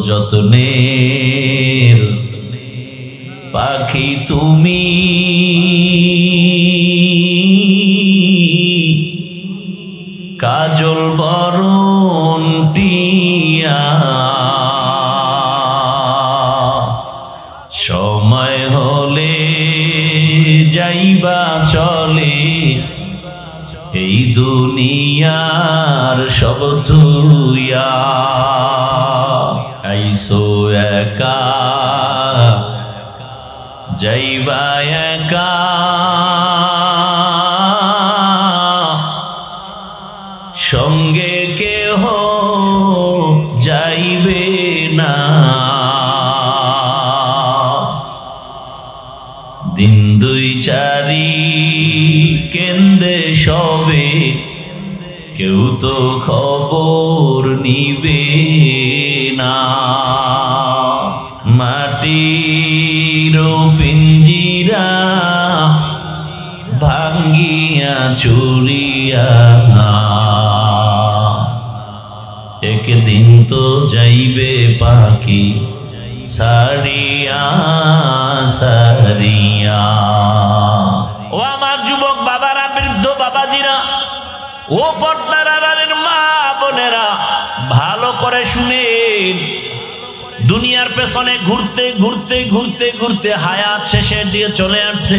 যত্নের পাখি তুমি, কাজল বরণ টিয়া। সময় হলে যাইবা চলে, এই দুনিয়ার সব থুইয়া। আইসো একা যাইবা একা, সঙ্গে কেহ যাইবে না। দিন দুই চারি কেন্দ্রে সবে, কেউ তো খবর নিবে না। মাটির পিঞ্জিরা ভাঙ্গিয়া চুরিয়া, একদিন তো যাইবে পাখি সারিয়া সারিয়া। ও আমার যুবক বাবারা, বৃদ্ধ বাবাজিরা, ও পর্দার আড়ালের মা বোনেরা, ভালো করে শুনেন। দুনিয়ার পেছনে ঘুরতে ঘুরতে ঘুরতে ঘুরতে হায়াত শেষের দিয়ে চলে আসছে।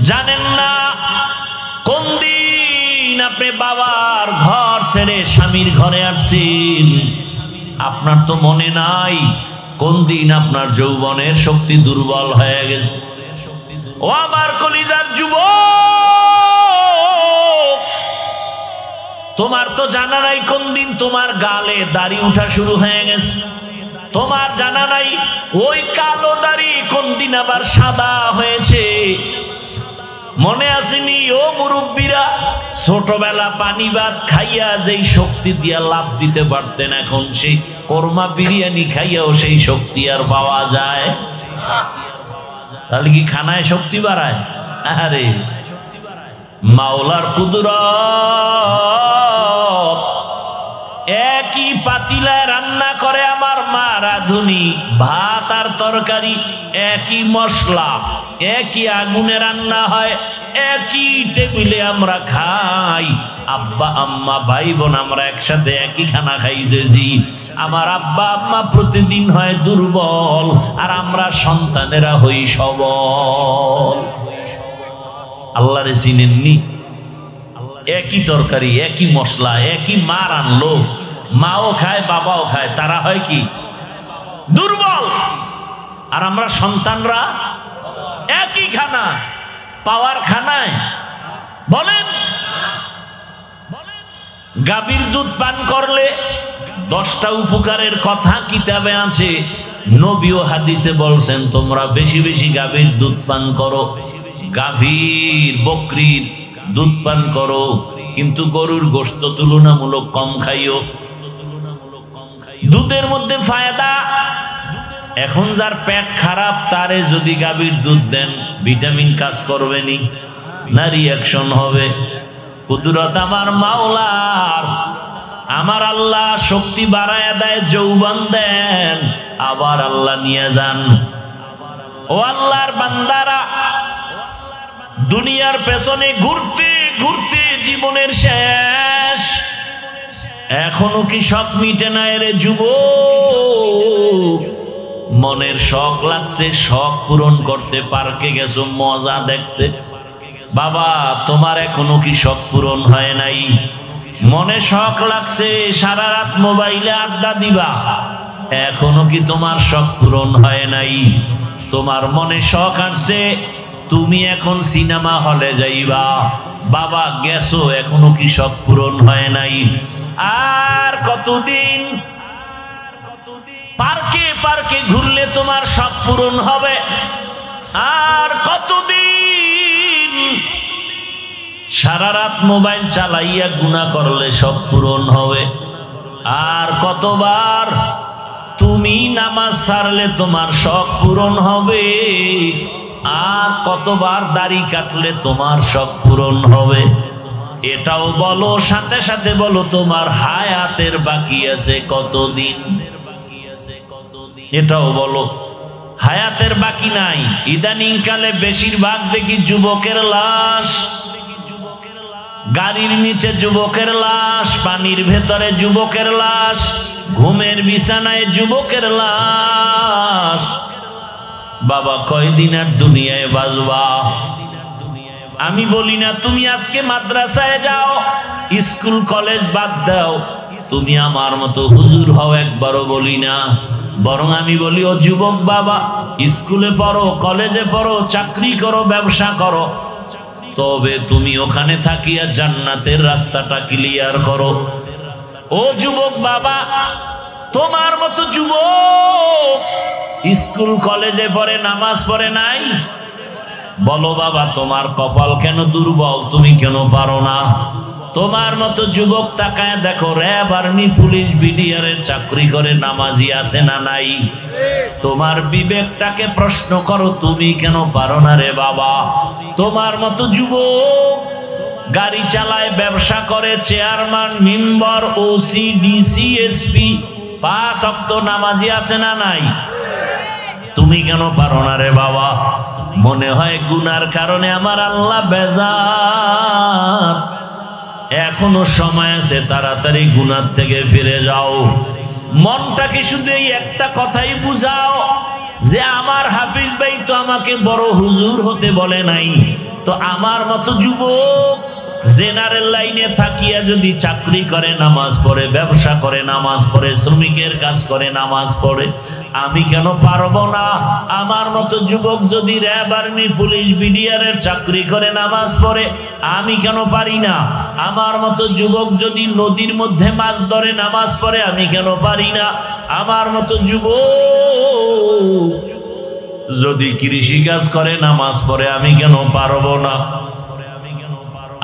জানেন না কোন দিন আপনি বাবার ঘর ছেড়ে স্বামীর ঘরে আসছেন। আপনার তো মনে নাই কোন দিন আপনার যৌবনের শক্তি দুর্বল হয়ে গেছে। ও আমার কলিজার যুবক, তোমার তো জানা নাই কোন দিন তোমার গালে দাড়ি উঠা শুরু হয়ে গেছে। তোমার জানা নাই ওই কালো দাড়ি কোন দিন আবার সাদা হয়েছে। মনে আসেনি ও মুরব্বীরা, ছোটবেলা পানি ভাত খাইয়া যেই শক্তি দিয়া লাভ দিতে পারতেন, এখন সেই কোরমা বিরিয়ানি খাইয়াও সেই শক্তি আর পাওয়া যায়? তাহলে কি খানায় শক্তি বাড়ায়? আরে মাওলার কুদরত। একই পাতিলায় রান্না করে আমার মা রাঁধুনি, ভাত আর তরকারি একই মশলা, একই আগুনে রান্না হয়, একই টেবিলে আমরা খাই। আব্বা আম্মা ভাই বোন আমরা একসাথে একই খানা খাইতেছি। আমার আব্বা আম্মা প্রতিদিন হয় দুর্বল, আর আমরা সন্তানেরা হই সবল। আল্লাহরে চিনেননি? একই তরকারি, একই মশলা, একই মা রান্নলো, মাও খায় বাবাও খায়, তারা হয় কি? দুর্বল। আর আমরা সন্তানরা একই খানা, পাওয়ার খানায়। বলেন, গাভীর দুধ পান করলে 10টা উপকারের কথা কিতাবে আছে। নবী ও হাদিসে বলছেন তোমরা বেশি বেশি গাভীর দুধ পান করো, গাভীর বকরির দুধ পান করো, কিন্তু গরুর গোশত তুলনামূলক কম খাইও। দুধের মধ্যে ফায়দা। এখন যার পেট খারাপ তারে যদি গাভীর দুধ দেন, ভিটামিন কাজ করবে নি, না রিয়াকশন হবে? কুদরত আমার মাওলার। আমার আল্লাহ শক্তি বাড়ায় দেয়, যৌবন দেন, আবার আল্লাহ নিয়ে যান। ও আল্লাহর বান্দারা, দুনিয়ার পেছনে ঘুরতে ঘুরতে জীবনের শেষ, এখনো কি শখ মিটে না রে যুবক? মনের শখ লাগছে, শখ পূরণ করতে পার্কে গেছো মজা দেখতে। বাবা, তোমার এখনো কি শখ পূরণ হয় নাই? মনে শখ লাগছে সারা রাত মোবাইলে আড্ডা দিবা, এখনো কি তোমার শখ পূরণ হয় নাই? তোমার মনে শখ আসছে তুমি এখন সিনেমা হলে যাইবা, বাবা গেছো, এখনো কি শখ পূরণ হয় নাই? আর কতদিন পার্কে পার্কে ঘুরলে তোমার শখ পূরণ হবে? আর কতদিন সারা রাত মোবাইল চালাইয়া গুনাহ করলে শখ পূরণ হবে? আর কতবার তুমি নামাজ ছাড়লে তোমার শখ পূরণ হবে? আর কতবার দাড়ি কাটলে তোমার শখ পূরণ হবে? এটাও বলো, সাথে সাথে বলো তোমার হায়াতের বাকি আছে কতদিন? এটাও বলো। হায়াতের বাকি নাই, ইদানিং কালে বেশিরভাগ দেখি যুবকের লাশ, গাড়ির নিচে যুবকের লাশ, পানির ভেতরে যুবকের লাশ, ঘুমের বিছানায় যুবকের লাশ। বাবা কয়দিন আর দুনিয়ায় বাজবা? আমি বলি না তুমি আজকে মাদ্রাসায় যাও, স্কুল কলেজ বাদ দাও, তুমি আমার মতো হুজুর হও, একবারও বলি না। বরং আমি বলি ও যুবক বাবা, স্কুলে পড়ো, কলেজে পড়ো, চাকরি করো, ব্যবসা করো, তবে তুমি ওখানে থাকিয়া জান্নাতের রাস্তাটা ক্লিয়ার করো। ও যুবক বাবা, তোমার মতো যুবক স্কুল কলেজে পড়ে, নামাজ পড়ে নাই? বলো বাবা, তোমার কপাল কেন দুর্বল? তুমি কেন পারো না? তোমার মতো যুবক তাকায় দেখো, র্যাব, আর্মি, পুলিশ, বিডিআরের চাকরি করে, নামাজি আছে না নাই? তোমার বিবেকটাকে প্রশ্ন করো, তুমি কেন পারো না রে বাবা? তোমার মতো যুবক গাড়ি চালায়, ব্যবসা করে, chairman, member, OC, DC, SP, 5 ওয়াক্ত নামাজি আছে না নাই? তুমি কেন পারো না রে বাবা? মনে হয় গুনার কারণে আমার আল্লাহ বেজার। এখনো সময় আছে, তাড়াতাড়ি গুনার থেকে ফিরে যাও। মনটাকে শুধু এই একটা কথাই বুঝাও যে আমার হাফিজ ভাই তো আমাকে বড় হুজুর হতে বলে নাই, তো আমার মতো যুবক জেনারেল লাইনে থাকিয়া যদি চাকরি করে, নামাজ পড়ে, ব্যবসা করে, নামাজ পড়ে, শ্রমিকের কাজ করে, নামাজ পড়ে, আমি কেন পারবো না? আমার মতো যুবক যদি র্যাব, আর্মি, পুলিশ, বিডিআরের চাকরি করে, নামাজ পড়ে, আমি কেন পারি না? আমার মতো যুবক যদি নদীর মধ্যে মাছ ধরে, নামাজ পড়ে, আমি কেন পারি না? আমার মতো যুবক যদি কৃষি কাজ করে, নামাজ পড়ে, আমি কেন পারবো না?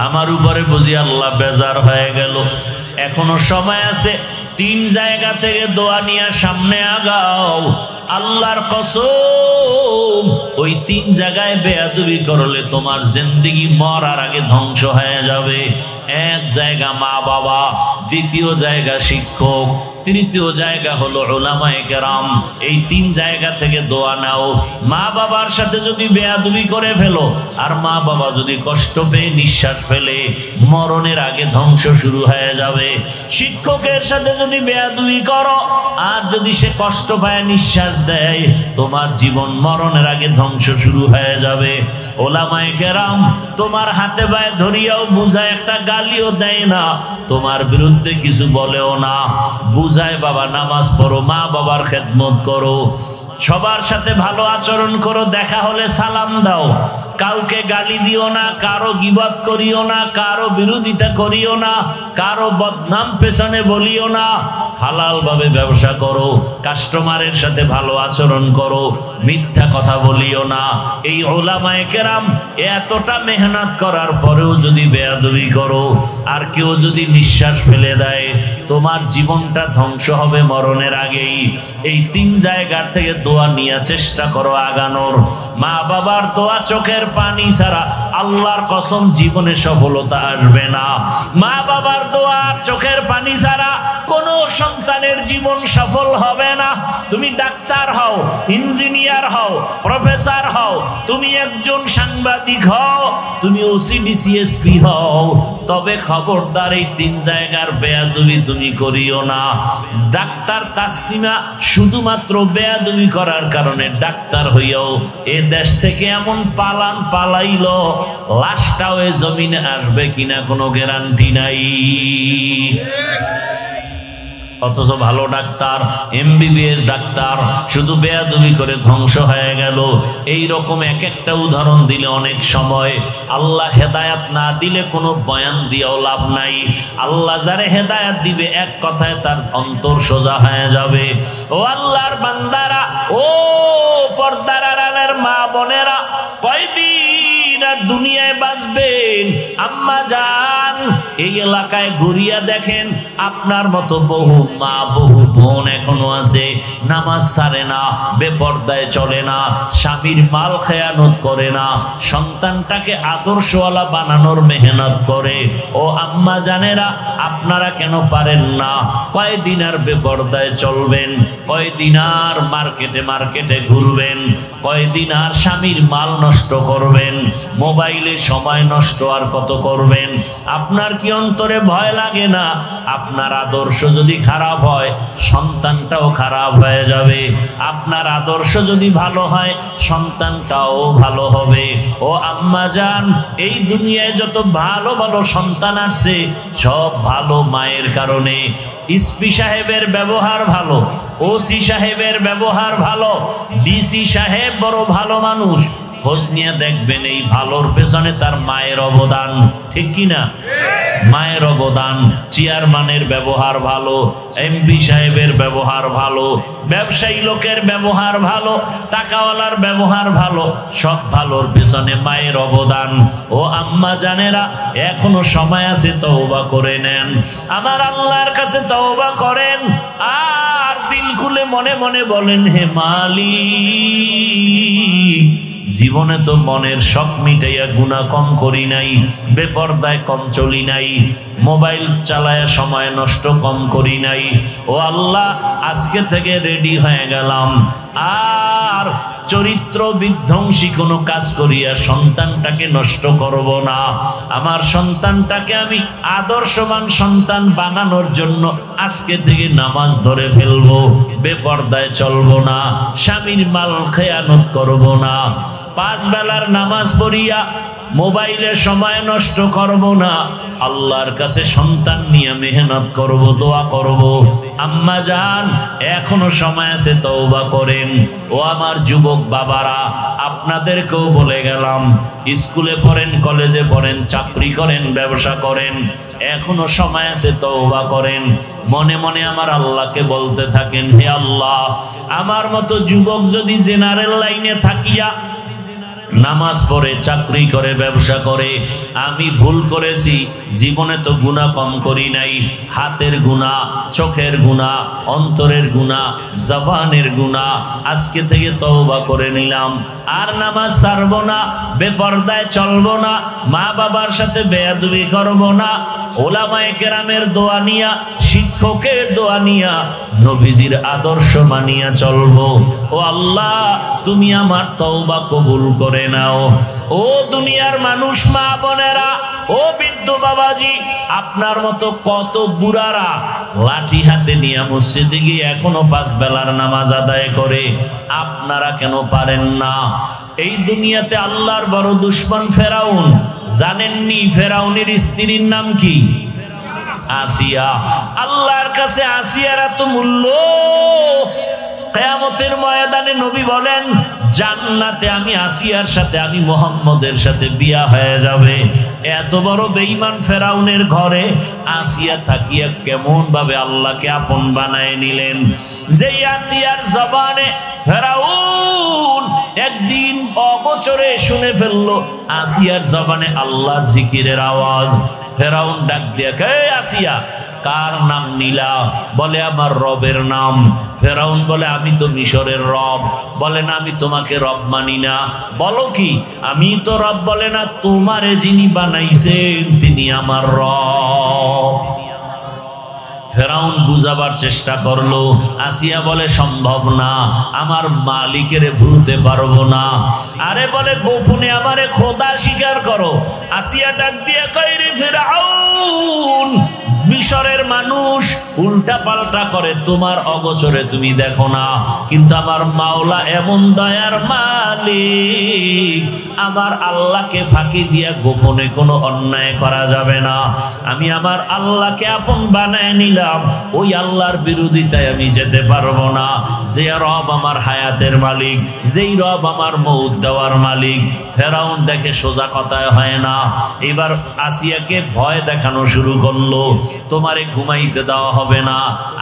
আমার উপরে বুঝি আল্লাহ বেজার হয়ে গেল। এখনো সময় আছে, 3 জায়গা থেকে দোয়া নিয়ে সামনে আগাও। আল্লাহর কসম, ওই 3 জায়গায় বেয়াদবি করলে তোমার জিন্দেগি মরার আগে ধ্বংস হয়ে যাবে। এক জায়গা মা বাবা, দ্বিতীয় জায়গা শিক্ষক, তৃতীয় জায়গা হলো উলামায়ে কেরাম। এই 3 জায়গা থেকে দোয়া নাও। মা বাবার সাথে যদি বেয়াদবি করে ফেলো, আর মা বাবা যদি কষ্ট পেয়ে নিঃশ্বাস ফেলে, মরণের আগে ধ্বংস শুরু হয়ে যাবে। শিক্ষকের সাথে যদি বেয়াদবি করো, আর যদি সে কষ্ট পায়, নিঃশ্বাস দেয়, তোমার জীবন মরণের আগে ধ্বংস শুরু হয়ে যাবে। উলামায়ে কেরাম তোমার হাতে পায়ে ধরিয়াও বুঝায়, একটা গালিও দেয় না, তোমার বিরুদ্ধে কিছু বলেও না, বুঝায় বাবা নামাজ পড়ো, মা বাবার খেদমত করো, সবার সাথে ভালো আচরণ করো, দেখা হলে সালাম দাও, কাউকে গালি দিও না, কারো গীবত করিও না, কারো বিরোধিতা করিও না, কারো বদনাম পেছনে বলিও না, হালাল ভাবে ব্যবসা করো, কাস্টমারের সাথে ভালো আচরণ করো, মিথ্যা কথা বলিও না। এই উলামায়ে কেরাম এতটা মেহনত করার পরেও যদি বেয়াদবি করো, আর কেউ যদি নিঃশ্বাস ফেলে দেয়, তোমার জীবনটা ধ্বংস হবে মরণের আগেই। এই 3 জায়গার থেকে দোয়া নিয়ে চেষ্টা করো আগানোর। মা বাবার দোয়া, চোখের পানি ছাড়া আল্লাহর কসম জীবনে সফলতা আসবে না। মা বাবার দোয়া, চোখের পানি ছাড়া কোনো সন্তানের জীবন সফল হবে না। তুমি ডাক্তার হও, ইঞ্জিনিয়ার হও, প্রফেসর হও, তুমি একজন সাংবাদিক হও, তুমি ওসিডিসি এসপি হও, তবে খবরদার এই 3 জায়গার বেয়াদবি তুমি করিও না। ডাক্তার তাসলিমা শুধুমাত্র বেয়াদবি করার কারণে ডাক্তার হইয়াও এ দেশ থেকে এমন পালান পালাইল, লাশটাও এ জমিনে আসবে কিনা কোনো গ্যারান্টি নাই। অথচ ভালো ডাক্তার, এমবিবিএস ডাক্তার শুধু বেয়াদবি করে ধ্বংস হয়ে গেল। এই রকম এক একটা উদাহরণ দিলে অনেক সময়, আল্লাহ হেদায়াত না দিলে কোনো বয়ান দিয়েও লাভ নাই। আল্লাহ যারে হেদায়াত দিবে, এক কথায় তার অন্তর সোজা হয়ে যাবে। ও আল্লাহর বান্দারা, ও পর্দার আড়ালের মা বোনেরা, কয়দিন আর দুনিয়ায় বাঁচবেন। আম্মা জান, এই এলাকায় ঘুরিয়া দেখেন, আপনার মতো বহু মা বহু বোন এখনো আছে, নামাজ ছাড়ে না, বেপরদায় চলে না, স্বামীর মাল খেয়ানত করে না, সন্তানটাকে আদর্শওয়ালা বানানোর মেহনত করে। ও আম্মা জানেরা, আপনারা কেন পারেন না? কয়দিন আর বেপরদায় চলবেন? কয়দিন আর মার্কেটে ঘুরবেন? কয়দিন আর স্বামীর মাল নষ্ট করবেন? মোবাইলে সময় নষ্ট আর কত করবেন? আপনার কি অন্তরে ভয় লাগে না? আপনার আদর্শ যদি খারাপ হয়, সন্তানটাও খারাপ হয়ে যাবে। আপনার আদর্শ যদি ভালো হয়, সন্তানটাও ভালো হবে। ও আম্মা জান, এই দুনিয়ায় যত ভালো ভালো সন্তান আসছে, সব ভালো মায়ের কারণে। এসপি সাহেবের ব্যবহার ভালো, ওসি সাহেবের ব্যবহার ভালো, ডিসি সাহেব বড় ভালো মানুষ, খোঁজ নিয়ে দেখবেন এই ভালোর পেছনে তার মায়ের অবদান, ঠিক কিনা? মায়ের অবদান। চেয়ারম্যানের ব্যবহার ভালো, এমপি সাহেবের ব্যবহার ভালো, ব্যবসায়ী লোকের ব্যবহার ভালো, টাকাওয়ালার ব্যবহার ভালো, সব ভালোর পেছনে মায়ের অবদান। ও আম্মা জানেরা, এখনো সময় আছে, তওবা করে নেন, আমার আল্লাহর কাছে তওবা করেন, আর দিল খুলে মনে মনে বলেন, হে মালিক, জীবনে তো মনের শখ মিটাইয়া গুনাহ কম করি নাই, বেপরদায় কম চলি নাই, মোবাইল চালায়া সময় নষ্ট কম করি নাই। ও আল্লাহ, আজকে থেকে রেডি হয়ে গেলাম, আর চরিত্র বিধ্বংসী কোনো কাজ করিয়া সন্তানটাকে নষ্ট করব না। আমার সন্তানটাকে আমি আদর্শবান সন্তান বানানোর জন্য আজকে থেকে নামাজ ধরে ফেলবো, বেপরদায় চলবো না, স্বামীর মাল খেয়ানত করব না, 5 বেলার নামাজ পড়িয়া মোবাইলে সময় নষ্ট করব না, আল্লাহর কাছে সন্তান নিয়ে মেহনত করব, দোয়া করব। আম্মা জান, এখনো সময় আছে, তওবা করেন। ও আমার যুবক বাবারা, আপনাদেরকেও বলে গেলাম, স্কুলে পড়েন, কলেজে পড়েন, চাকরি করেন, ব্যবসা করেন, এখনো সময় আছে, তওবা করেন। মনে মনে আমার আল্লাহকে বলতে থাকেন, হে আল্লাহ, আমার মতো যুবক যদি জেনারেল লাইনে থাকিয়া নামাজ পড়ে, চাকরি করে, ব্যবসা করে, আমি ভুল করেছি, জীবনে তো গুনাহ কম করি নাই, হাতের গুনাহ, চোখের গুনাহ, অন্তরের গুনাহ, জবানের গুনাহ, আজকে থেকে তওবা করে নিলাম, আর নামাজ ছাড়বো না, বেপরদায় চলবো না, মা বাবার সাথে বেয়াদবি করব না, ওলামায়ে কেরামের দোয়া নিয়া, শিক্ষকের দোয়া নিয়া, নবীজির আদর্শ মানিয়া চলবো। ও আল্লাহ, তুমি আমার তওবা কবুল করে নাও। ও দুনিয়ার মানুষ, মা বোনেরা, ও বৃদ্ধ বাবাজি, আপনার মতো কত বুড়ারা লাঠি হাতে নিয়ে মসজিদে গিয়ে এখনো 5 বেলার নামাজ আদায় করে, আপনারা কেন পারেন না? এই দুনিয়াতে আল্লাহর বড় দুশমন ফেরাউন, জানেননি ফেরাউনের স্ত্রীর নাম কি? আসিয়া। আল্লাহর কাছে আসিয়ার এত মূল্য, কিয়ামতের ময়দানে নবী বলেন, জান্নাতে আমি আসিয়ার সাথে, আমি মুহাম্মদের সাথে বিয়া হয়ে যাবে। এত বড় বেঈমান ফেরাউনের ঘরে আসিয়া থাকিয়া কেমন ভাবে আল্লাহকে আপন বানায় নিলেন। যেই আসিয়ার জবানে ফেরাউন একদিন অগোচরে শুনে ফেললো আসিয়ার জবানে আল্লাহর জিকিরের আওয়াজ। ফেরাউন ডাক দিয়া, কে আসিয়া, কার নাম নিলা? বলে আমার রবের নাম। ফেরাউন বলে, আমি তো মিশরের রব। বলে না, আমি তোমাকে রব মানি না। বলো কি? আমি তো রব। বলে না, তোমারে যিনি বানাইছেন তিনি আমার রব। ফেরাউন বুঝাবার চেষ্টা করলো, আসিয়া বলে সম্ভব না, আমার মালিকেরে ভুলতে পারবো না। আরে বলে, গোপনে আমারে খোদা স্বীকার করো। আসিয়া ডাক দিয়ে কয়, রে ফেরাউন, মিশরের মানুষ উল্টা পাল্টা করে, তোমার অগোচরে তুমি দেখো না, কিন্তু আমার মাওলা এমন দয়ার মালিক, আমার আল্লাহকে ফাঁকি দিয়া গোপনে কোনো অন্যায় করা যাবে না। আমি আমার আল্লাহকে আপন বানায় নিলাম, ওই আল্লাহর বিরোধিতায় আমি যেতে পারবো না। যে রব আমার হায়াতের মালিক, যেই রব আমার মউত দেওয়ার মালিক। ফেরাউন দেখে সোজা কথায় হয় না, এবার আসিয়াকে ভয় দেখানো শুরু করলো। তোমারে ঘুমাইতে দেওয়া হবে না,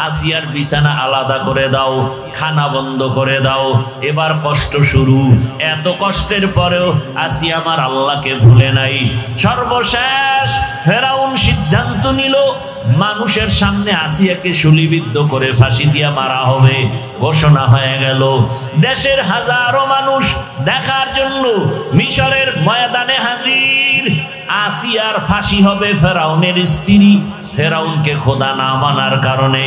আসিয়ার বিছানা আলাদা করে দাও, খানা বন্ধ করে দাও। এবার কষ্ট শুরু। এত কষ্টের পরেও আসিয়া আমার আল্লাহকে ভুলে নাই। সর্বশেষ ফেরাউন সিদ্ধান্ত নিল মানুষের সামনে আসিয়াকে শুলিবিদ্ধ করে ফাঁসি দিয়া মারা হবে। ঘোষণা হয়ে গেল। দেশের হাজারো মানুষ দেখার জন্য মিশরের ময়দানে হাজির। আসিয়ার ফাঁসি হবে ফেরাউনের স্ত্রী। ফেরাউনকে খোদা না মানার কারণে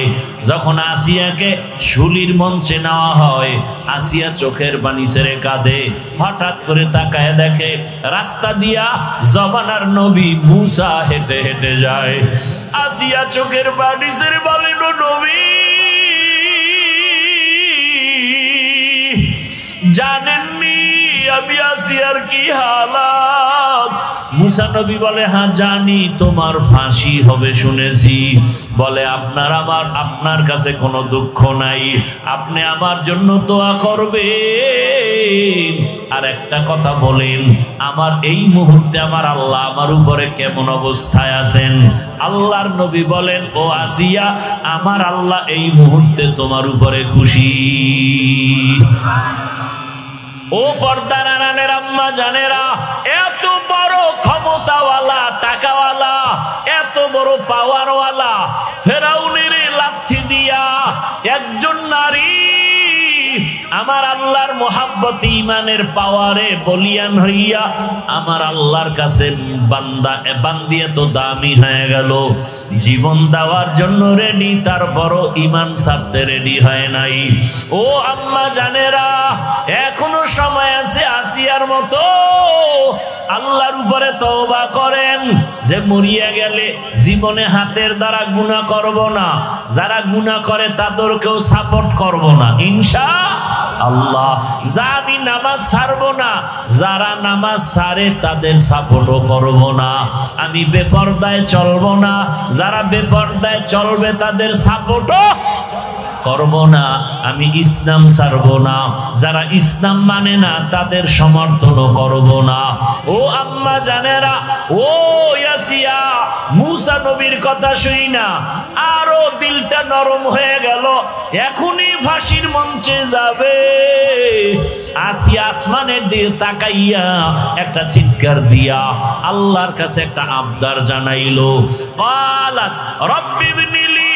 যখন আসিয়াকে শুলির মঞ্চে নেওয়া হয়, আসিয়া চোখের পানি ছেড়ে কাঁদে। হঠাৎ করে তাকায় দেখে রাস্তা দিয়া জমানার নবী মুসা হেঁটে হেঁটে যায়। আসিয়া চোখের পানি ছেড়ে বলেন, নবী জানেননি আমি আসিয়ার কি হালাত? মুসা নবী বলে, হ্যাঁ জানি, তোমার ফাঁসি হবে শুনেছি। বলে, আপনার কাছে কোনো দুঃখ নাই, আপনি আমার জন্য দোয়া করবেন। আর একটা কথা বলেন, আমার এই মুহূর্তে আমার আল্লাহ আমার উপরে কেমন অবস্থায় আছেন? আল্লাহর নবী বলেন, ও আসিয়া, আমার আল্লাহ এই মুহূর্তে তোমার উপরে খুশি। ও পর্দার আড়ালের আম্মা জানেরা, এত বড় ক্ষমতাওয়ালা, টাকাওয়ালা, এত বড় পাওয়ারওয়ালা ফেরাউনের লাথি দিয়া একজন নারী আমার আল্লাহর মোহাব্বত ইমানের পাওয়ারে বলিয়ান হইয়া আমার আল্লাহর কাছে বান্দিয়ে তো দামি হয়ে গেল। জীবন দেওয়ার জন্য রেডি, তারপরও ইমান ছাড়তে রেডি হয় নাই। ও আম্মা জানেরা, এখনো সময় আছে আসিয়ার মতো আল্লাহর উপরে তওবা করেন যে মরিয়া গেলে জীবনে হাতের দ্বারা গুনাহ করব না, যারা গুনাহ করে তাদেরকেও সাপোর্ট করব না ইনশাআল্লাহ। যা আমি নামাজ ছাড়ব না, যারা নামাজ ছাড়ে তাদের সাপোর্টও করব না। আমি বেপরদায় চলব না, যারা বেপরদায় চলবে তাদের সাপোর্টও করব না। আমি ইসলাম ছাড়ব না, যারা ইসলাম মানে না তাদের সমর্থনও করব না। ও আম্মা জানেরা, ও আসিয়া মুসা নবীর কথা শুই না আরো দিলটা নরম হয়ে গেল। এখনই ফাঁসির মঞ্চে যাবে। আসিয়া আসমানের দিকে তাকাইয়া একটা চিৎকার দিয়া আল্লাহর কাছে একটা আবদার জানাইলো। ক্বালাত রব্বি বিনিলি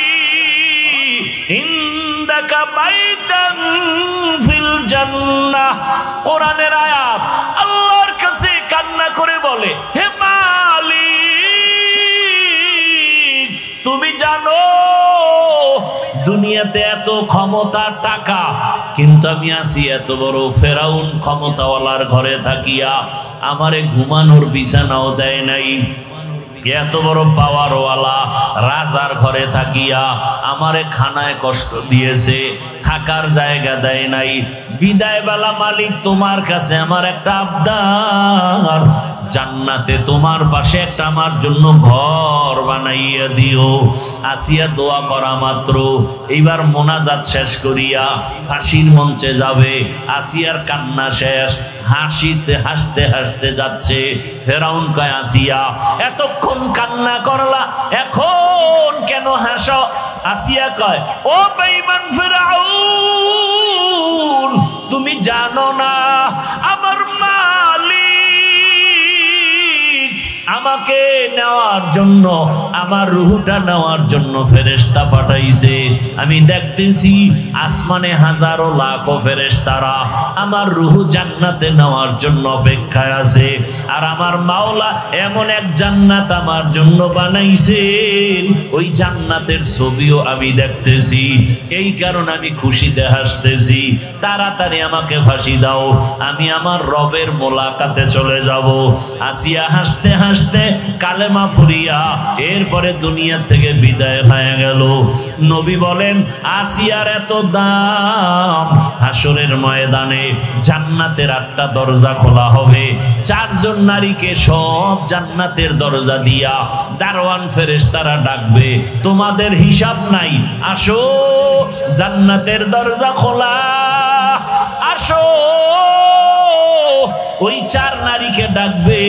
ইনদাকা বাইতান ফিল জান্নাহ। কোরআনের আয়াত। আল্লাহর কাছে কান্না করে বলে, হে মালিক, তুমি জানো দুনিয়াতে এত ক্ষমতা, টাকা, কিন্তু আমি আছি এত বড় ফেরাউন ক্ষমতাওয়ালার ঘরে থাকিয়া আমারে ঘুমানোর বিছানাও দেয় নাই। এত বড় পাওয়ারওয়ালা রাজার ঘরে থাকিয়া আমারে খানায় কষ্ট দিয়েছে, থাকার জায়গা দেয় নাই। বিদায় বেলা মালিক, তোমার কাছে আমার একটা আবদার, জান্নাতে তোমার পাশে একটা আমার জন্য ঘর বানাইয়া দিও। আসিয়া দোয়া করা মাত্র এইবার মোনাজাত শেষ করিয়া ফাঁসির মঞ্চে যাবে। আসিয়ার কান্না শেষ, হাসিতে হাসতে হাসতে যাচ্ছে। ফেরাউন কয়, আসিয়া এতক্ষণ কান্না করলা, এখন কেন হাসো? আসিয়া কয়, ও বেঈমান ফেরাউন, তুমি জানো না আমার মালিক আমাকে নেওয়ার জন্য, আমার রূহটা নেওয়ার জন্য ফেরেশতা পাঠাইছে। আমি দেখতেছি আসমানে হাজারো লাখো ফেরেশতারা আমার রূহ জান্নাতে নেওয়ার জন্য অপেক্ষায় আছে। আর আমার মাওলা এমন এক জান্নাত আমার জন্য বানাইছেন, ওই জান্নাতের ছবিও আমি দেখতেছি। এই কারণে আমি খুশিতে হাসতেছি। তাড়াতাড়ি আমাকে ফাঁসি দাও, আমি আমার রবের মোলাকাতে চলে যাব। আসিয়া হাসতে হাসতে কালেমা পড়িয়া এরপরে দুনিয়া থেকে বিদায় হয়ে গেল। নবী বলেন, আসিয়ার এত দাম, হাসরের ময়দানে জান্নাতের 8টা দরজা খোলা হবে। 4 জন নারীকে সব জান্নাতের দরজা দিয়া দারওয়ান ফেরেশতারা ডাকবে, তোমাদের হিসাব নাই, আসো জান্নাতের দরজা খোলা, আসো। ওই চার নারীকে ডাকবে।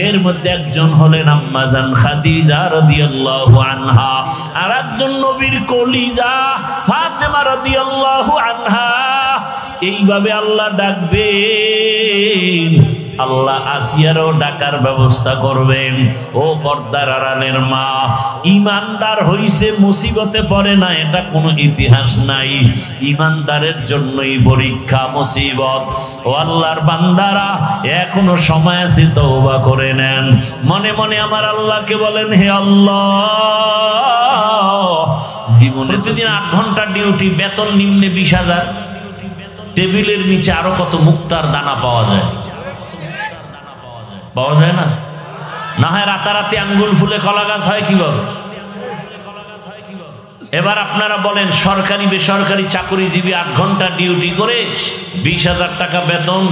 এর মধ্যে একজন হলেন আম্মা জান খাদিজা রাদিয়াল্লাহু আনহা, আর একজন নবীর কলিজা ফাতেমা রাদিয়াল্লাহু আনহা। এইভাবে আল্লাহ ডাকবেন। আল্লাহ আসিয়ারও ডাকার ব্যবস্থা করবেন। ও পর্দার আড়ালের মা, ইমানদার হইছে মুসিবতে পড়ে না, এটা কোনো ইতিহাস নাই। ইমানদারের জন্যই পরীক্ষা মুসিবত। ও আল্লাহর বান্দারা, এখনো সময় আছে, তওবা করে নেন। মনে মনে আমার আল্লাহকে বলেন, হে আল্লাহ, জীবনে প্রতিদিন 8 ঘন্টা ডিউটি, বেতন নিম্নে 20,000, টেবিলের নিচে আরো কত মুক্তার দানা পাওয়া যায়? পাওয়া যায় না? না হয় রাতারাতি আঙ্গুল ফুলে কলা গাছ হয় কিভাবে? এবার আপনারা বলেন, সরকারি বেসরকারি চাকরিজীবী 8 ঘন্টা ডিউটি করে 20,000 টাকা বেতন,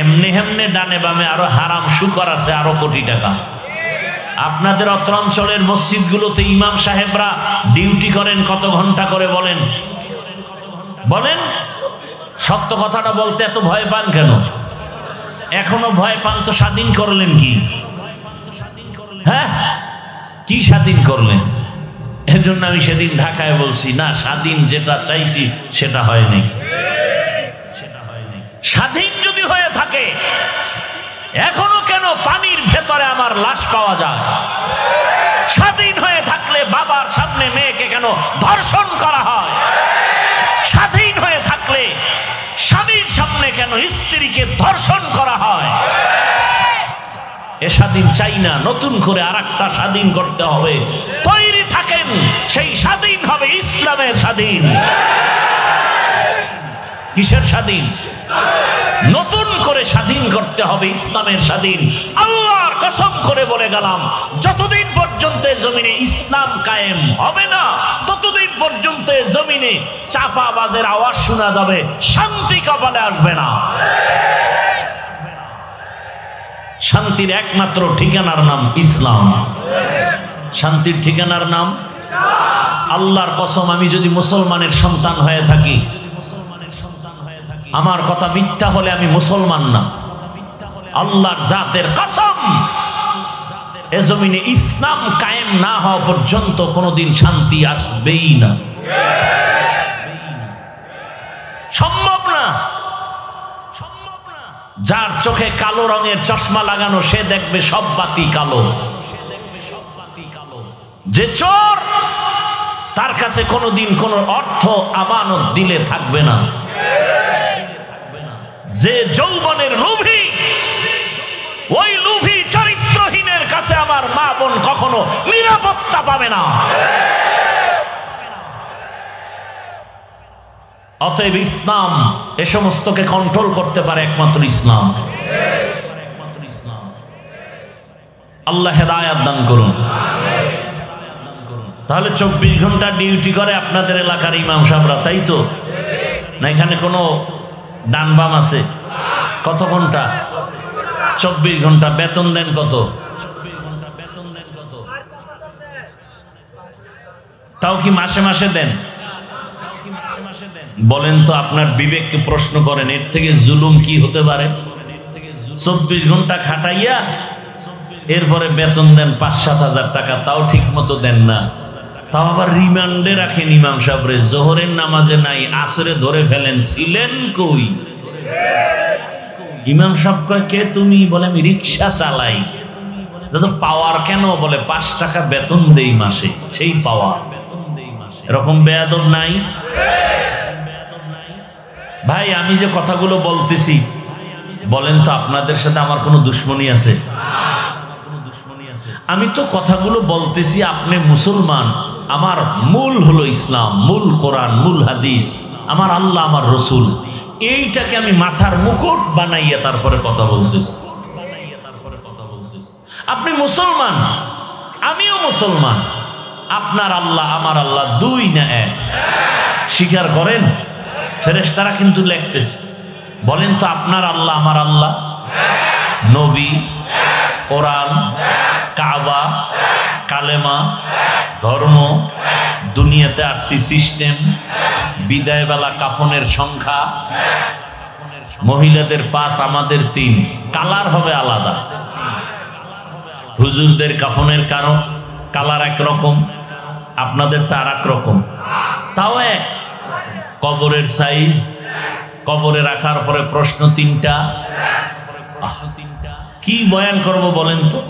এমনি হেমনে ডানে বামে আরো হারাম শুকর আছে, আরো কোটি টাকা। আপনাদের অত্র অঞ্চলের মসজিদগুলোতে ইমাম সাহেবরা ডিউটি করেন কত ঘন্টা করে বলেন? বলেন, সত্য কথাটা বলতে এত ভয় পান কেন? এখনো ভয় পান তো স্বাধীন করলেন কি? হ্যাঁ, কি স্বাধীন করলেন? এজন্য আমি সেদিন ঢাকায় বলছি, না, স্বাধীন যেটা চাইছি সেটা হয়নি। স্বাধীন যদি হয়ে থাকে, এখনো কেন পানির ভেতরে আমার লাশ পাওয়া যায়? স্বাধীন হয়ে থাকলে বাবার সামনে মেয়েকে কেন ধর্ষণ করা হয়? স্বাধীন হয়ে থাকলে স্বামীর সামনে কেন স্ত্রীকে ধর্ষণ করা হয়? এ স্বাধীন চাই না, নতুন করে আরেকটা স্বাধীন করতে হবে। তৈরি থাকেন, সেই স্বাধীন হবে ইসলামের স্বাধীন। কিসের স্বাধীন? নতুন করে স্বাধীন করতে হবে ইসলামের স্বাধীন। আল্লাহর কসম করে বলে গেলাম, যতদিন পর্যন্ত জমিনে ইসলাম কায়েম হবে না, ততদিন পর্যন্ত জমিনে চাপাবাজের আওয়াজ শোনা যাবে, শান্তি কপালে আসবে না। শান্তির একমাত্র ঠিকানার নাম ইসলাম। শান্তির ঠিকানার নাম আল্লাহর কসম, আমি যদি মুসলমানের সন্তান হয়ে থাকি, আমার কথা মিথ্যা হলে আমি মুসলমান না। আল্লাহর জাতের কসম, এ জমিনে ইসলাম কায়েম না হওয়া পর্যন্ত কোনোদিন শান্তি আসবেই না, সম্ভব না। যার চোখে কালো রঙের চশমা লাগানো, সে দেখবে সব বাতি কালো। যে চোর, তার কাছে কোনোদিন কোনো অর্থ আমানত দিলে থাকবে না। যে যৌবনের লোভী, ওই লোভী চরিত্রহীনের কাছে আমার মা বোন কখনো নিরাপত্তা পাবে না। অতএব ইসলাম এ সমস্তকে কন্ট্রোল করতে পারে একমাত্র ইসলাম। আল্লাহ হেদায়েত দান করুন। তাহলে 24 ঘন্টা ডিউটি করে আপনাদের এলাকার ইমাম সাহেবরা, তাই তো? না এখানে কোনো ডান বাম আছে? কত ঘন্টা? 24 ঘন্টা। বেতন দেন কত? তাও কি মাসে মাসে দেন? বলেন তো, আপনার বিবেককে প্রশ্ন করেন, এর থেকে জুলুম কি হতে পারে? 24 ঘন্টা খাটাইয়া এরপরে বেতন দেন 5-7 হাজার টাকা, তাও ঠিক মতো দেন না। তাও আবার রিমান্ডে রাখেন ইমাম সাহেবরে, জোহরের নামাজে নাই, আসরে ধরে ফেলেন, ছিলেন কই? ইমাম সাহেব কয়, কে তুমি? বলে, আমি রিক্সা চালাই। দাদা পাওয়ার কেন? বলে, 5 টাকা বেতন দেই মাসে, সেই পাওয়ার। এরকম বেয়াদব নাই? ভাই, আমি যে কথাগুলো বলতেছি, বলেন তো আপনাদের সাথে আমার কোনো দুশ্মনী আছে? আমি তো কথাগুলো বলতেছি, আপনি মুসলমান, আমার মূল হলো ইসলাম, মূল কোরআন, মূল হাদিস, আমার আল্লাহ, আমার রসুল। এইটাকে আমি মাথার মুকুট বানাইয়া তারপরে কথা বলতেছি। আপনি মুসলমান, আমিও মুসলমান। আপনার আল্লাহ আমার আল্লাহ দুই না এক? স্বীকার করেন? ফেরেশতারা কিন্তু লিখতেছে। বলেন তো, আপনার আল্লাহ আমার আল্লাহ? নবী, কোরআন, কাবা, কালেমা, ধর্ম, দুনিয়াতে আসছি সিস্টেম, বিদায় বেলা কাফনের সংখ্যা, মহিলাদের 5, আমাদের 3, কালার হবে আলাদা। হুজুরদের কাফনের কালার একরকম, আপনাদেরটা আর এক রকম, তাও এক। কবরের সাইজ, কবরে রাখার পরে প্রশ্ন 3টা। কি বয়ান করব বলেন তো?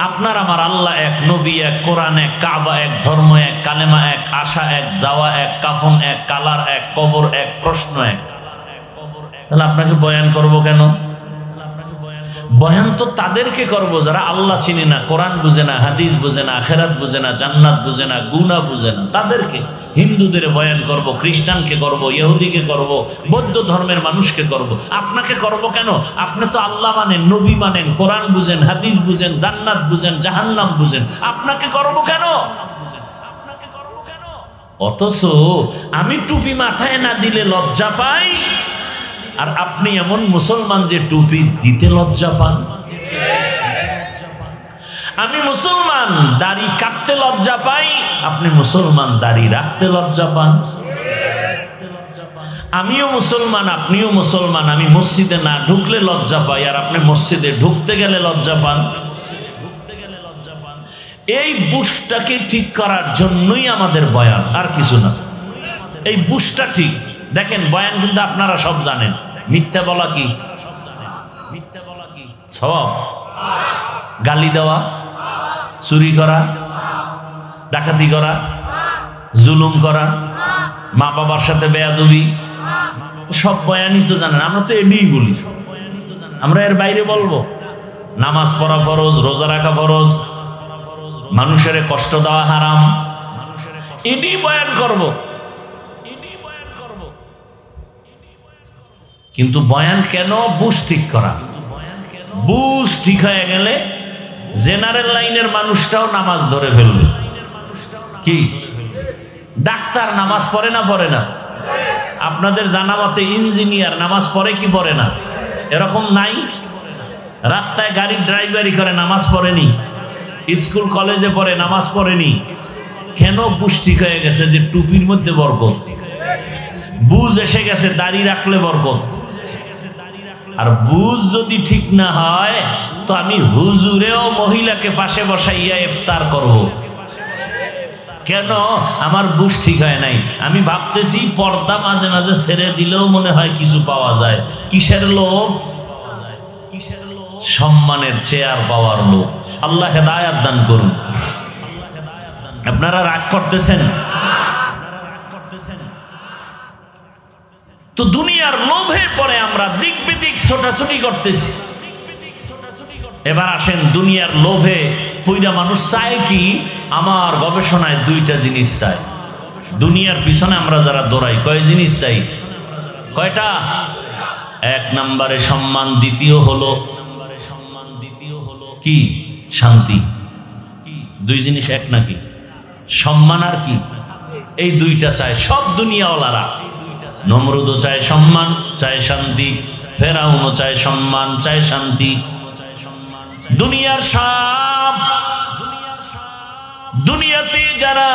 আপনার আমার আল্লাহ এক, নবী এক, কোরআন এক, কাবা এক, ধর্ম এক, কালেমা এক, আশা এক, যাওয়া এক, কাফন এক, কালার এক, কবর এক, প্রশ্ন এক। তাহলে আপনাকে বয়ান করব কেন? বয়ান তো তাদেরকে করব যারা আল্লাহ চিনে না, কোরআন বুঝে না, হাদিস বুঝে না, আখিরাত বুঝে না, জান্নাত বুঝে না, গুনাহ বুঝে না, তাদেরকে। হিন্দুদের বয়ান করব, খ্রিস্টানকে করব, ইহুদিকে করব, বৌদ্ধ ধর্মের মানুষকে করব। আপনাকে করব কেন? আপনি তো আল্লাহ মানেন, নবী মানেন, কোরআন বুঝেন, হাদিস বুঝেন, জান্নাত বুঝেন, জাহান্নাম বুঝেন, আপনাকে করব কেন? অথচ আমি টুপি মাথায় না দিলে লজ্জা পাই, আর আপনি এমন মুসলমান যে টুপি দিতে লজ্জা পান। আমি মুসলমান দাড়ি কাটতে লজ্জা পাই, আপনি মুসলমান দাড়ি রাখতে লজ্জা পান। আমিও মুসলমান, আপনিও মুসলমান, আমি মসজিদে না ঢুকলে লজ্জা পাই, আর আপনি মসজিদে ঢুকতে গেলে লজ্জা পান। এই বুশটাকে ঠিক করার জন্যই আমাদের বয়ান, আর কিছু না। এই বুশটা ঠিক দেখেন, বয়ান কিন্তু আপনারা সব জানেন। মিথ্যা বলা কি? সওয়াব। গালি দেওয়া, চুরি করা, ডাকাতি করা, জুলুম করা, মা বাবার সাথে বেয়াদবি, সব বয়ানই তো জানেন। আমরা তো এডিই বলি, আমরা এর বাইরে বলবো? নামাজ পড়া ফরজ, রোজা রাখা ফরজ, মানুষের কষ্ট দেওয়া হারাম, এডি বয়ান করব। কিন্তু বয়ান কেন? বুঝ ঠিক করা। বুঝ ঠিক হয়ে গেলে জেনারেল লাইনের মানুষটাও নামাজ ধরে ফেলবে। কি ডাক্তার নামাজ পড়ে না? পড়ে না? আপনাদের জানা মতে ইঞ্জিনিয়ার নামাজ পড়ে কি পড়ে না? এরকম নাই? রাস্তায় গাড়ির ড্রাইভারি করে নামাজ পড়েনি? স্কুল কলেজে পড়ে নামাজ পড়েনি? কেন? বুঝ ঠিক হয়ে গেছে যে টুপির মধ্যে বরকত, বুঝ এসে গেছে দাড়ি রাখলে বরকত। আর বুঝ যদি ঠিক না হয় তো আমি হুজুরেও মহিলাকে পাশে বসাইয়া ইফতার করব। কেন? আমার বুঝ ঠিক হয় নাই। আমি ভাবতেছি পর্দা মাঝে মাঝে ছেড়ে দিলেও মনে হয় কিছু পাওয়া যায়। কিসের লোভ? সম্মানের চেয়ার পাওয়ার লোভ। আল্লাহ হেদায়েত দান করুন। আপনারা রাগ করতেছেন? তো দুনিয়ার লোভে পরে আমরা দিক বিদিক ছোটাছুটি করতেছি। এবার আসেন, দুনিয়ার লোভে পইরা মানুষ চায় কি? আমার গবেষণায় 2টা জিনিস চাই। দুনিয়ার পিছনে আমরা যারা দৌড়াই, কয় জিনিস চাই? কয়টা? 1 নম্বরে সম্মান, দ্বিতীয় হলো কি? শান্তি। 2 জিনিস এক নাকি? সম্মান আর কি? এই 2টা চায় সব দুনিয়াওয়ালারা। নমরুদও চায় সম্মান, চায় শান্তি। ফেরাউনও চায় সম্মান, চায় শান্তি। দুনিয়ার সব দুনিয়াতে যারা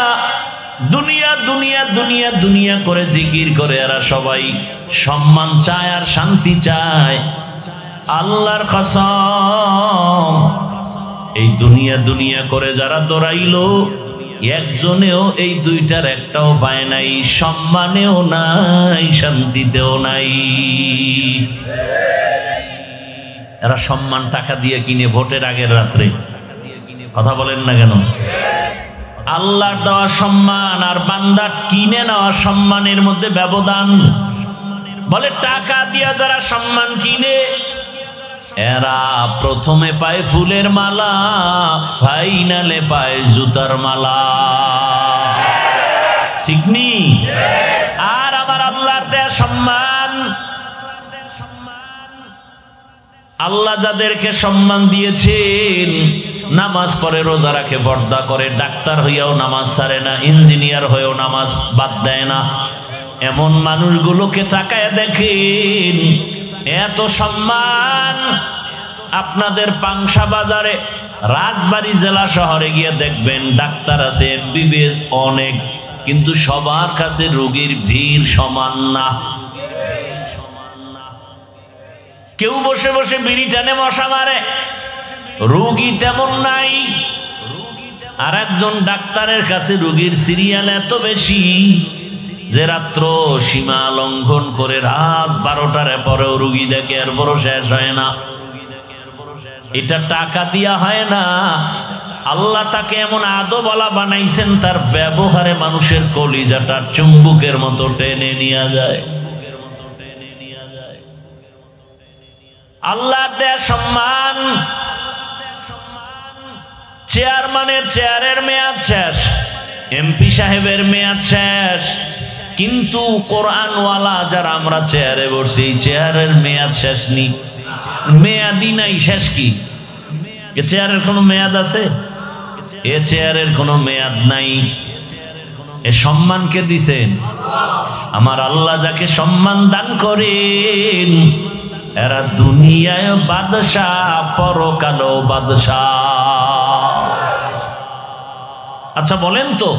দুনিয়া দুনিয়া দুনিয়া দুনিয়া করে জিকির করে, এরা সবাই সম্মান চায় আর শান্তি চায়। আল্লাহর কসম, এই দুনিয়া দুনিয়া করে যারা দৌড়াইলো, একজনেও এই 2টার একটাও পায় নাই। সম্মানেও নাই, শান্তিতেও নাই। এরা সম্মান টাকা দিয়ে কিনে, ভোটের আগের রাত্রে। কথা বলেন না কেন? আল্লাহর দেওয়া সম্মান আর বান্দার কিনে নেওয়া সম্মানের মধ্যে ব্যবধান। বলে টাকা দিয়া যারা সম্মান কিনে, এরা প্রথমে পায় ফুলের মালা, ফাইনালে পায় জুতার মালা। ঠিক নি? আর আমার আল্লাহর দেয়া সম্মান, আল্লাহ যাদেরকে সম্মান দিয়েছেন, নামাজ পড়ে, রোজা রাখে, পর্দা করে, ডাক্তার হইয়াও নামাজ ছাড়ে না, ইঞ্জিনিয়ার হয়েও নামাজ বাদ দেয় না, এমন মানুষগুলোকে তাকায় দেখেন। এত সম্মান আপনাদের পাংশা বাজারে, রাজবাড়ী জেলা শহরে গিয়ে দেখবেন ডাক্তার আছে, এমবিবিএস অনেক, কিন্তু সবার কাছে রোগীর ভিড় সমান না। কেউ বসে বসে বিড়ি টানে মশা মারে, রোগী তেমন নাই। আর একজন ডাক্তারের কাছে রোগীর সিরিয়াল এত বেশি যে রাত্র সীমা লঙ্ঘন করে রাত 12টার পরেও রোগী দেখে আর বড় শেষ হয় না। এটা টাকা দিয়া হয় না, আল্লাহ তাকে এমন আদোওয়ালা বানাইছেন, তার ব্যবহারে মানুষের কলিজাটা চুম্বকের মতো টেনে নিয়ে যায়। আল্লাহ দেয়া সম্মান, চেয়ারম্যানের চেয়ারের মেয়াদ শেষ, এমপি সাহেবের মেয়াদ শেষ, কিন্তু কোরআনওয়ালা যারা আমরা চেয়ারে বসছি চেয়ারের মেয়াদ শেষ নি, মেয়াদই নাই। শেষ কি? এ চেয়ারের কোনো মেয়াদ আছে? এ চেয়ারের কোনো মেয়াদ নাই। এ সম্মানকে দিছেন আমার আল্লাহ। যাকে সম্মান দান করেন এরা দুনিয়ায় বাদশাহ, পরকালও বাদশাহ। আচ্ছা বলেন তো,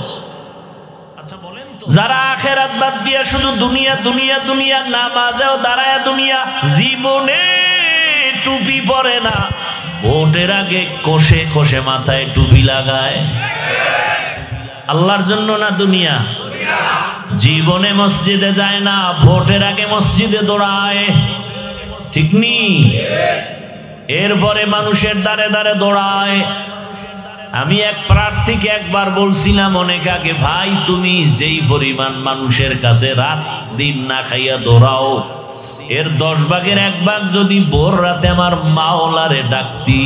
যারা আখেরাত বাদ দিয়া শুধু দুনিয়া দুনিয়া দুনিয়া, নামাজেও দাঁড়ায় দুনিয়া, জীবনে টুপি পরে না, ভোটের আগে কোষে কোষে মাথায় টুপি লাগায়, আল্লাহর জন্য না দুনিয়া? জীবনে মসজিদে যায় না, ভোটের আগে মসজিদে দৌড়ায়, ঠিক নি? এরপরে মানুষের দ্বারে দ্বারে দৌড়ায়। আমি এক প্রার্থীকে একবার বলছিলাম অনেক আগে, ভাই তুমি যেই পরিমাণ মানুষের কাছে রাত দিন না খাইয়া দৌড়াও, এর 10 ভাগের 1 ভাগ যদি ভোর রাতে আমার মাওলারে ডাকতি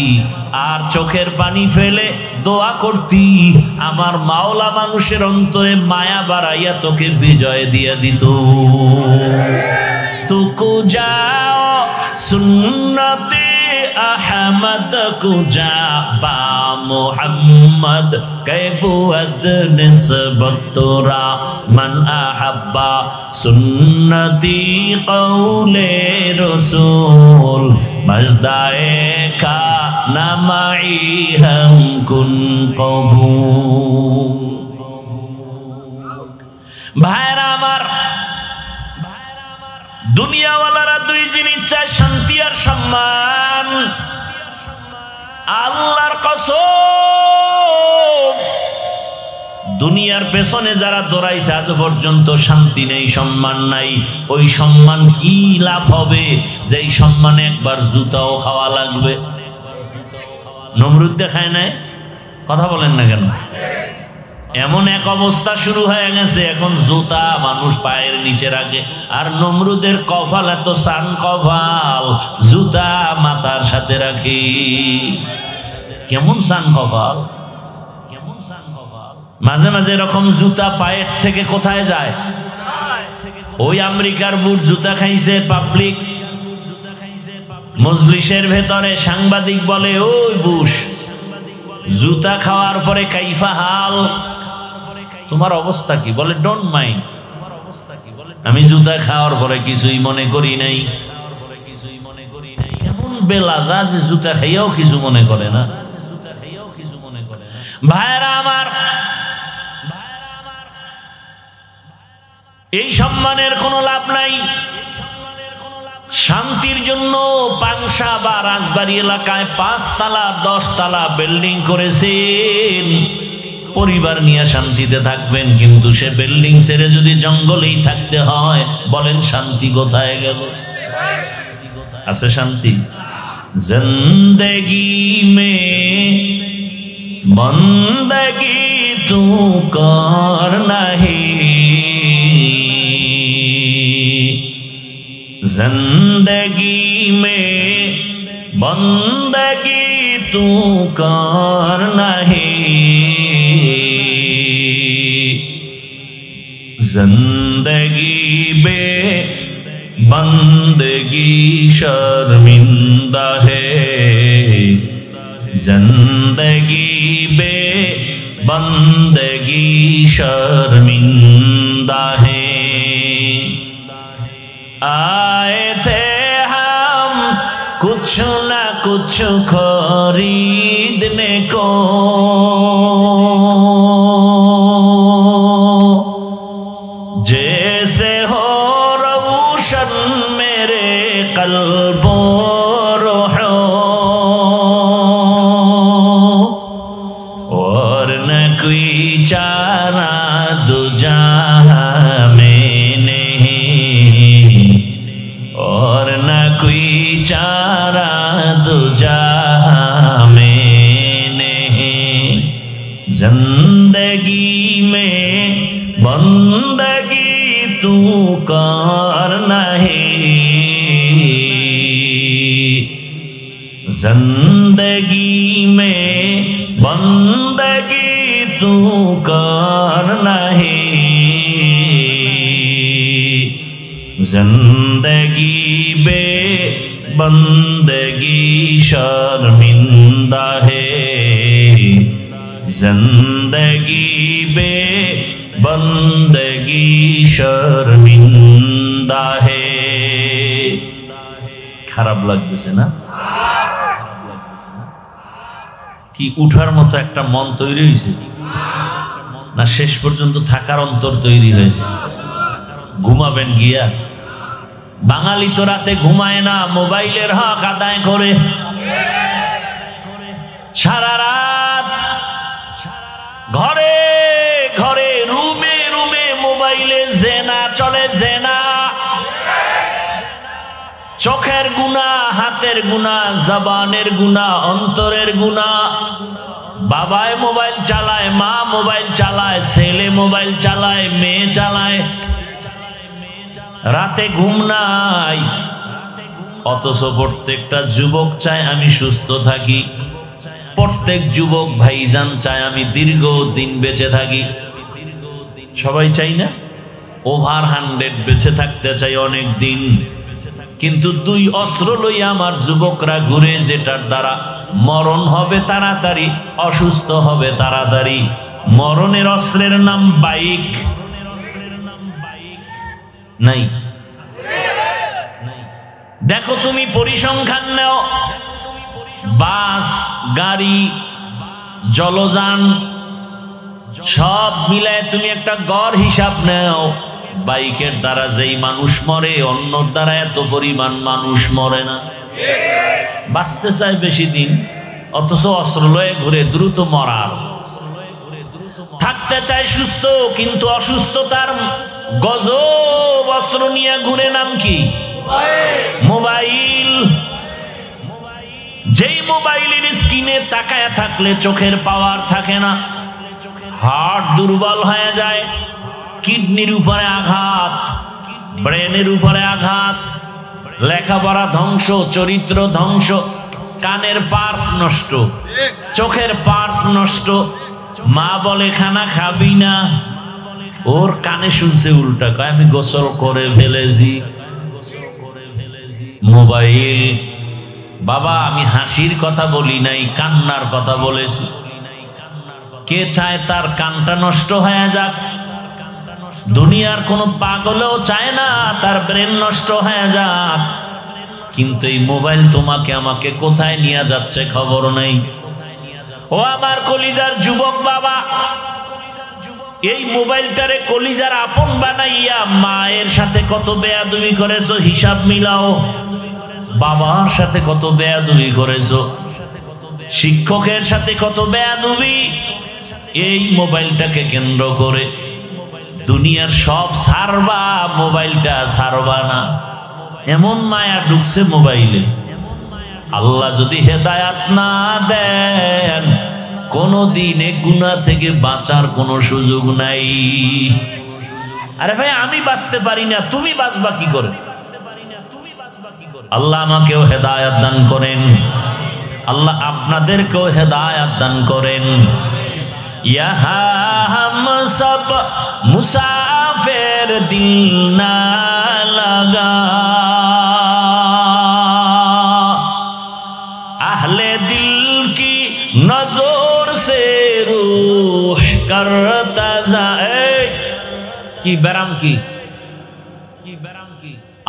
আর চোখের পানি ফেলে দোয়া করতি, আমার মাওলা মানুষের অন্তরে মায়া বাড়াইয়া তোকে বিজয় দিয়া দিত। তুকু যাও সুন্নতে अहमद को जा बा मोहम्मद कैबुअद निस्बत तोरा मन अहब्बा सुन्नती कौले रसूल मजदाए का नमाई हम कुन कबूल। भाईरा আমার দুনিয়াওয়ালারা দুই জিনিস চায়, শান্তি আর সম্মান। আল্লাহর কসম, দুনিয়ার পেছনে যারা দৌড়াইছে আজ পর্যন্ত শান্তি নেই, সম্মান নাই। ওই সম্মান কি লাভ হবে যেই সম্মানে একবার জুতাও খাওয়া লাগবে? নমরুদ দেখায় নাই? কথা বলেন না কেন? এমন এক অবস্থা শুরু হয়ে গেছে, এখন জুতা মানুষ পায়ের নিচে রাখে, আর নমরুদের কপাল এত সান কপাল, জুতা মাথার সাথে রাখি। কেমন সান কপাল, কেমন সান কপাল। মাঝে মাঝে এরকম জুতা পায়ের থেকে কোথায় যায়? ওই আমেরিকার বুট জুতা খাইছে পাবলিক মজলিসের ভেতরে। সাংবাদিক বলে, ওই বুশ জুতা খাওয়ার পরে কাইফা হাল, তোমার অবস্থা কি? বলে ডোন্ট মাইন্ড, আমি জুতা খাওয়ার পরে কিছুই মনে করি নাই। এমন বেলাজা যে জুতা খাইয়াও কিছু মনে করে না। ভাইরা আমার, এই সম্মানের কোনো লাভ নাই। শান্তির জন্য পাংশা বা রাজবাড়ী এলাকায় 5 তলা 10 তলা বিল্ডিং করেছেন, পরিবার নিয়ে শান্তিতে থাকবেন, কিন্তু সে বিল্ডিং ছেড়ে যদি জঙ্গলেই থাকতে হয়, বলেন শান্তি কোথায় গেল? আছে শান্তি? জিন্দেগি মে বন্দগি তু কর নাহি, जिंदगी में बंदगी तू कर नहीं, जिंदगी में बंदगी शर्मिंदा है, जिंदगी में बंदगी शर्मिंदा है। आए थे हम कुछ न कुछ खरीदने को, जैसे हो रोशन मेरे कल्बों जहां में नहीं, जिंदगी में बंदगी तू कर नहीं, जिंदगी में बंदगी तू कर नहीं, जिंदगी बे बंदगी शर्मिंदा है, जिंदगी बे बंदगी शर्मिंदा है। খারাপ লাগতেছে না? কি উঠার মতো একটা মন তৈরি হয়েছে না? শেষ পর্যন্ত থাকার অন্তর তৈরি হয়েছে? ঘুমাবেন গিয়া? বাঙালি তো রাতে ঘুমায় না, মোবাইলের হক আদায় করে সারা রাত ঘরে ঘরে রুমে রুমে মোবাইলে জেনা চলে, জেনা। চোখের গুনাহ, হাতের গুনাহ, জবানের গুনাহ, অন্তরের গুনাহ। বাবায় মোবাইল চালায়, মা মোবাইল চালায়, ছেলে মোবাইল চালায়, মেয়ে চালায়, রাতে ঘুম নাই। অথচ প্রত্যেকটা যুবক চায় আমি সুস্থ থাকি, প্রত্যেক যুবক ভাইজান চায় আমি দীর্ঘদিন বেঁচে থাকি। সবাই চাই না? ওভার 100 বেঁচে থাকতে চাই অনেক দিন। কিন্তু দুই অস্ত্র লইয়া আমার যুবকরা ঘুরে, যেটার দ্বারা মরণ হবে তাড়াতাড়ি, অসুস্থ হবে তাড়াতাড়ি। মরণের অস্ত্রের নাম বাইক। নাই? দেখো তুমি পরিসংখ্যান নাও, বাস, গাড়ি, জলযান সব মিলায় তুমি একটা গড় হিসাব নাও। বাইকের দ্বারা যেই মানুষ মরে, অন্যর দ্বারা এত পরিমাণ মানুষ মরে না। বাঁচতে চায় বেশি দিন, অথচ অস্ত্র লয়ে ঘুরে দ্রুত মরার। থাকতে চায় সুস্থ, কিন্তু অসুস্থতার গজব অস্ত্র নিয়ে ঘুরে। নাম কি? মোবাইল। যেই মোবাইলের স্ক্রিনে তাকায় থাকলে চোখের পাওয়ার থাকে না, হার্ট দুর্বল হয়ে যায়, কিডনির উপরে আঘাত, ব্রেনের উপরে আঘাত, লেখাপড়া ধ্বংস, চরিত্র ধ্বংস, কানের পার্স নষ্ট, চোখের পার্স নষ্ট। মা বলে খানা খাবি না, ওর কানে শুনছে উল্টা, কয় আমি গোসল করে ফেলেছি। মোবাইল। বাবা আমি হাসির কথা বলি নাই, কান্নার কথা বলেছি। কে চায় তার কানটা নষ্ট হয়ে যাক? দুনিয়ার কোন পাগলেও চায় না তার ব্রেন নষ্ট হয়ে যাক। কিন্তু এই মোবাইল তোমাকে আমাকে কোথায় নিয়ে যাচ্ছে খবর নেই। ও আমার কলিজার যুবক বাবা, এই মোবাইলটারে কলিজার আপন বানাইয়া মায়ের সাথে কত বেয়াদবি করেছো হিসাব মিলাও। বাবার সাথে কত বেয়াদবি করেছো, শিক্ষকের সাথে কত বেয়াদবি। এই মোবাইলটাকে কেন্দ্র করে দুনিয়ার সব ছাড়বা, মোবাইলটা ছাড়বা না। এমন মায়া ঢুকছে মোবাইলে। আল্লাহ যদি হেদায়াত না দেন, কোনদিন এ গুনাহ থেকে বাঁচার কোনো সুযোগ নাই। আরে ভাই আমি বাঁচতে পারি না, তুমি বাঁচবা কি করে? আল্লাহ আমাকেও হেদায়াত দান করেন, আল্লাহ আপনাদেরকেও হেদায়াত দান করেন। ইহা হাম সব মুসাফির দিল না লাগা, আহলে দিল কি নজর সে রূহ করতা যায়। কি ব্যারাম কি?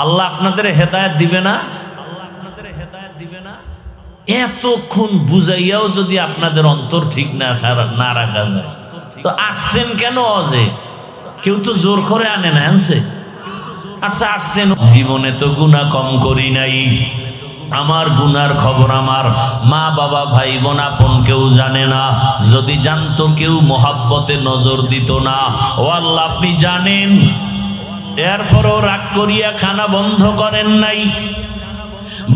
আল্লাহ আপনাদের হেদায়েত দিবে না? এতক্ষণ বুঝাইয়াও যদি আপনাদের অন্তর ঠিক না রাখা যায়, তো আসছেন কেন? অজে কেউ তো জোর করে আনে না, আনছে। আচ্ছা আসছেন, জীবনে তো গুনাহ কম করি নাই। আমার গুনার খবর আমার মা বাবা ভাই বোন আপন কেউ জানে না। যদি জানতো কেউ মোহাব্বতে নজর দিত না। ও আল্লাহ আপনি জানেন, এরপরও রাগ করিয়া খানা বন্ধ করেন নাই।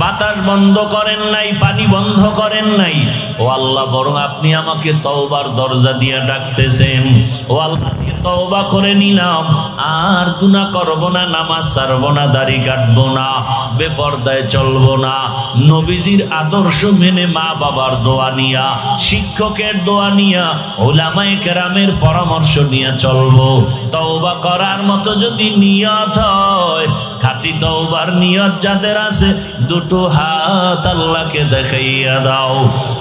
বাতাস বন্ধ করেন নাই, পানি বন্ধ করেন নাই। ও আল্লাহ, বরং আপনি আমাকে তওবার দরজা দিয়ে ডাকতেছেন। ও আল্লাহ, তওবা করে নিলাম, আর গুনাহ করব না, নামাজ ছাড়ব না, দাড়ি কাটবো না, বেপরদায় চলবো না, নবীজির আদর্শ মেনে মা বাবার দোয়া নিয়া, শিক্ষকের দোয়া নিয়া, উলামায়ে কেরামের পরামর্শ নিয়ে চলবো। তওবা করার মতো যদি নিয়ত হয়, খাঁটি তওবার নিয়ত যাদের আছে, দুটো হাত আল্লাহকে দেখাইয়া দাও।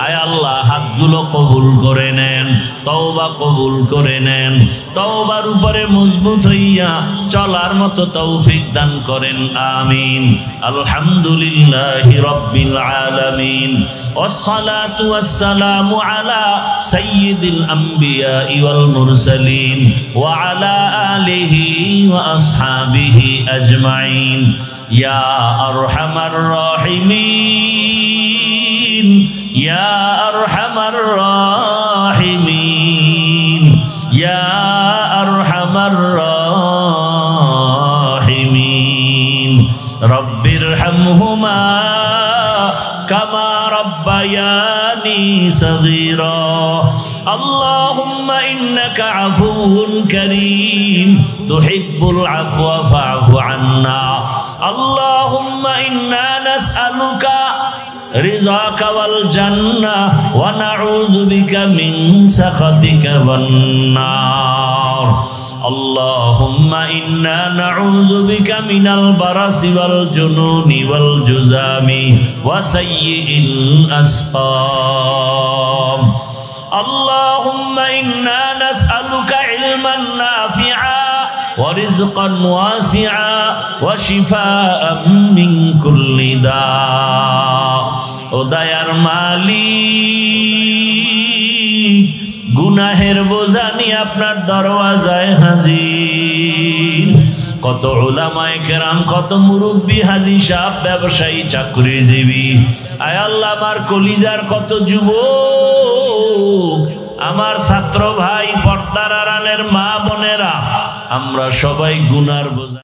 আয় আল্লাহ, হাতগুলো কবুল করে নেন, তওবা কবুল করে নেন, তওবার উপরে মজবুত হইয়া চলার মতো তৌফিক দান করেন, আমিন। আলহামদুলিল্লাহি রাব্বিল আলামিন, ওয়াসসালাতু ওয়াসসালামু আলা সাইয়্যিদিল আম্বিয়া ওয়াল মুরসালিন ওয়া আলা আলিহি ওয়া আসহাবিহি আজমাইন। ইয়া আরহামার রাহিমিন, ইয়া আরহামার রাহিমিন, ইয়া আরহামার রাহিমিন। রব্বিরহামহুমা কামা রব্বায়ানি সগীরা। আল্লাহুম্মা ইন্নাকা আফুউন কারীম তুহিব্বুল আফওয়া ফা'ফু আন্না। আল্লাহুম্মা ইন্না নাসআলুকা রিযাকা ওয়াল জান্নাহ ওয়া নাউযু বিকা মিন সাখাতিকা ওয়ান নার। আল্লাহুম্মা ইন্না নাউযু বিকা মিনাল বারাসি ওয়াল জুনুনি ওয়াল জুযামি ওয়া সাইয়্যিল আসকাম। আল্লাহুম্মা ইন্না নাসআলুকা ইলমান নাফিআ ওয়া রিজকান ওয়াসিআ ওয়া শিফাআন মিন কুল্লি দা। ও দয়ার মালিক, গুনাহের বোঝা নিয়ে আপনার দরওয়াজায় হাজির। কত উলামায়ে কেরাম, কত মুরব্বী, হাজী সাহেব, ব্যবসায়ী, চাকরিজীবী, আয় আল্লাহ, আমার কলিজার কত যুবক, আমার ছাত্র ভাই, পর্দার আড়ালের মা বোনেরা, আমরা সবাই গুনার বোঝা